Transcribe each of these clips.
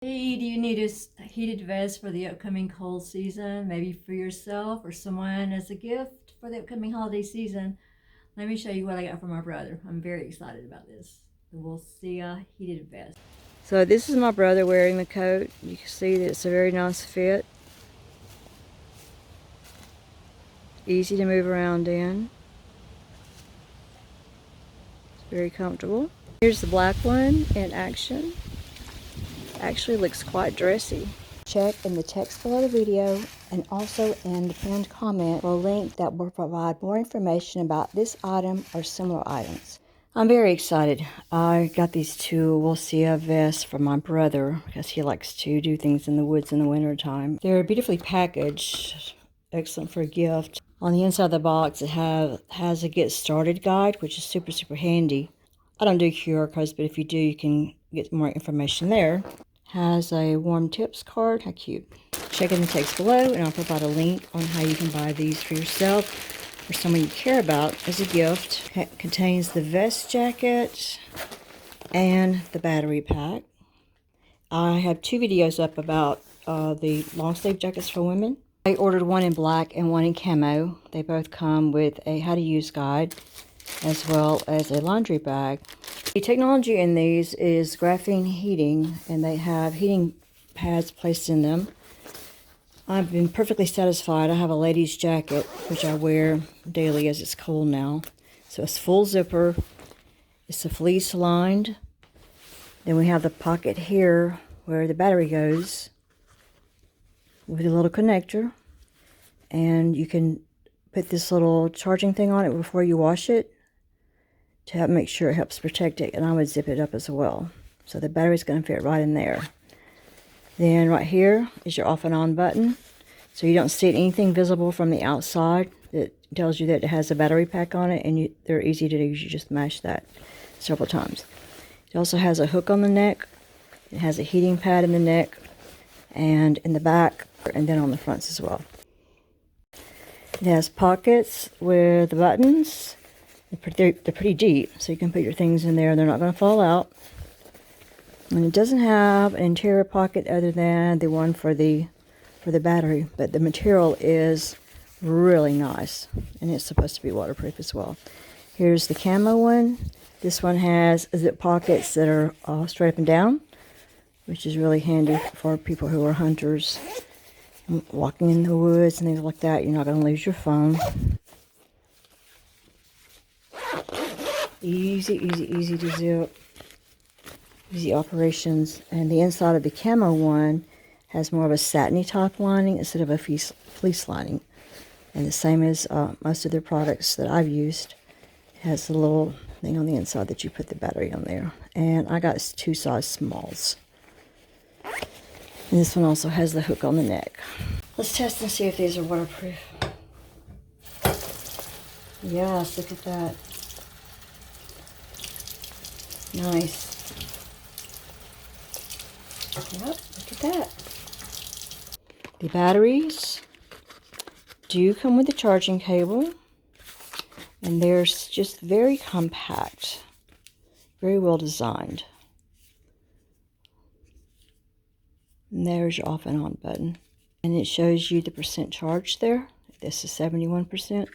Hey, do you need a heated vest for the upcoming cold season? Maybe for yourself or someone as a gift for the upcoming holiday season? Let me show you what I got for my brother. I'm very excited about this. The Wulcea heated vest. So this is my brother wearing the coat. You can see that it's a very nice fit. Easy to move around in. It's very comfortable. Here's the black one in action. Actually looks quite dressy. Check in the text below the video and also in the pinned comment for a link that will provide more information about this item or similar items. I'm very excited. I got these two Wulcea vests from my brother because he likes to do things in the woods in the winter time. They're beautifully packaged, excellent for a gift. On the inside of the box it has a get started guide, which is super handy. I don't do QR codes, but if you do, you can get more information there. Has a warm tips card. How cute. Check in the text below and I'll provide a link on how you can buy these for yourself or someone you care about as a gift. It contains the vest jacket and the battery pack. I have two videos up about the long sleeve jackets for women. I ordered one in black and one in camo. They both come with a how to use guide as well as a laundry bag. The technology in these is graphene heating, and they have heating pads placed in them. I've been perfectly satisfied. I have a ladies jacket, which I wear daily as it's cold now. So it's full zipper. It's a fleece lined. Then we have the pocket here where the battery goes with a little connector. And you can put this little charging thing on it before you wash it to help make sure it helps protect it, and I would zip it up as well. So the battery's going to fit right in there. Then right here is your off and on button. So you don't see anything visible from the outside that tells you that it has a battery pack on it, and they're easy to use. You just mash that several times. It also has a hook on the neck. It has a heating pad in the neck and in the back, and then on the fronts as well. It has pockets with the buttons. They're pretty deep, so you can put your things in there and they're not going to fall out. And it doesn't have an interior pocket other than the one for the battery, but the material is really nice, and it's supposed to be waterproof as well. Here's the camo one. This one has zip pockets that are straight up and down, which is really handy for people who are hunters, walking in the woods and things like that. You're not going to lose your phone. Easy to zip. Easy operations. And the inside of the camo one has more of a satiny top lining instead of a fleece lining. And the same as most of their products that I've used. It has a little thing on the inside that you put the battery on there. And I got two size smalls. And this one also has the hook on the neck. Let's test and see if these are waterproof. Yes, look at that. Nice. Yep, look at that. The batteries do come with a charging cable, and they're just very compact, very well designed. And there's your off and on button, and it shows you the percent charge there. This is 71%,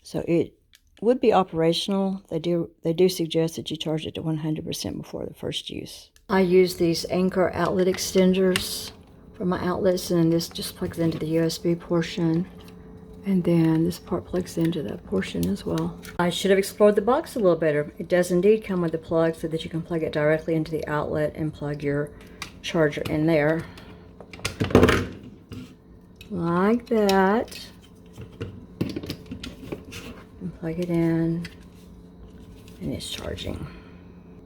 so it would be operational. They do suggest that you charge it to 100% before the first use. I use these Anchor outlet extenders for my outlets, and this just plugs into the USB portion, and then this part plugs into that portion as well. I should have explored the box a little better. It does indeed come with the plug so that you can plug it directly into the outlet and plug your charger in there like that. Plug it in, and it's charging,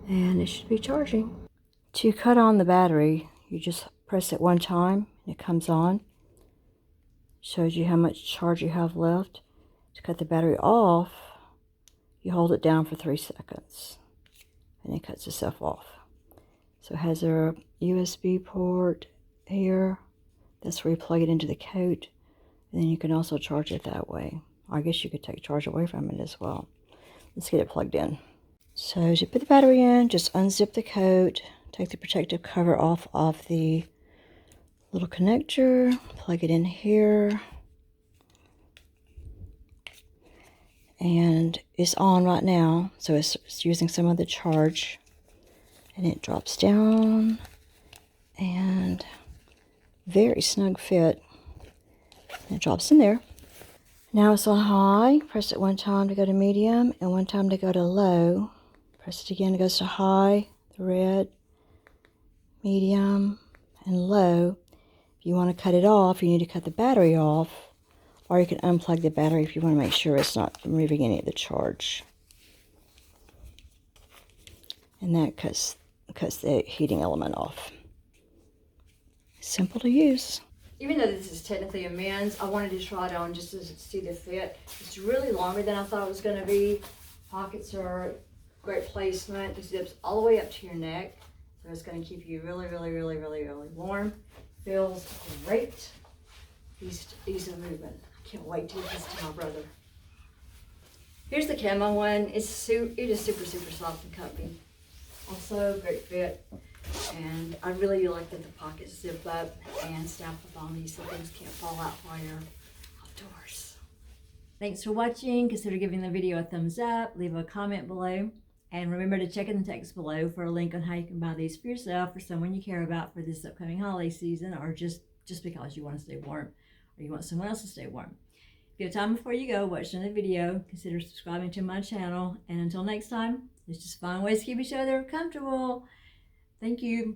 and it should be charging. To cut on the battery, you just press it one time and it comes on. Shows you how much charge you have left. To cut the battery off, you hold it down for 3 seconds and it cuts itself off. So it has a USB port here. That's where you plug it into the coat, and then you can also charge it that way. I guess you could take charge away from it as well. Let's get it plugged in. So to put the battery in, just unzip the coat, take the protective cover off of the little connector, plug it in here, and it's on right now, so it's using some of the charge, and it drops down, and very snug fit, and it drops in there. Now it's on high. Press it one time to go to medium and one time to go to low. Press it again, it goes to high, the red, medium, and low. If you want to cut it off, you need to cut the battery off, or you can unplug the battery if you want to make sure it's not removing any of the charge. And that cuts the heating element off. Simple to use. Even though this is technically a men's, I wanted to try it on just to see the fit. It's really longer than I thought it was going to be. Pockets are great placement. It zips all the way up to your neck. So it's going to keep you really, really, really, really, really warm. Feels great. Ease of movement. I can't wait to give this to my brother. Here's the camo one. It is super, super soft and comfy. Also, great fit. And I really like that the pockets zip up and snap up on these so things can't fall out while you're outdoors. Thanks for watching. Consider giving the video a thumbs up. Leave a comment below. And remember to check in the text below for a link on how you can buy these for yourself or someone you care about for this upcoming holiday season, or just because you want to stay warm or you want someone else to stay warm. If you have time before you go, watch another video. Consider subscribing to my channel. And until next time, let's just find ways to keep each other comfortable. Thank you.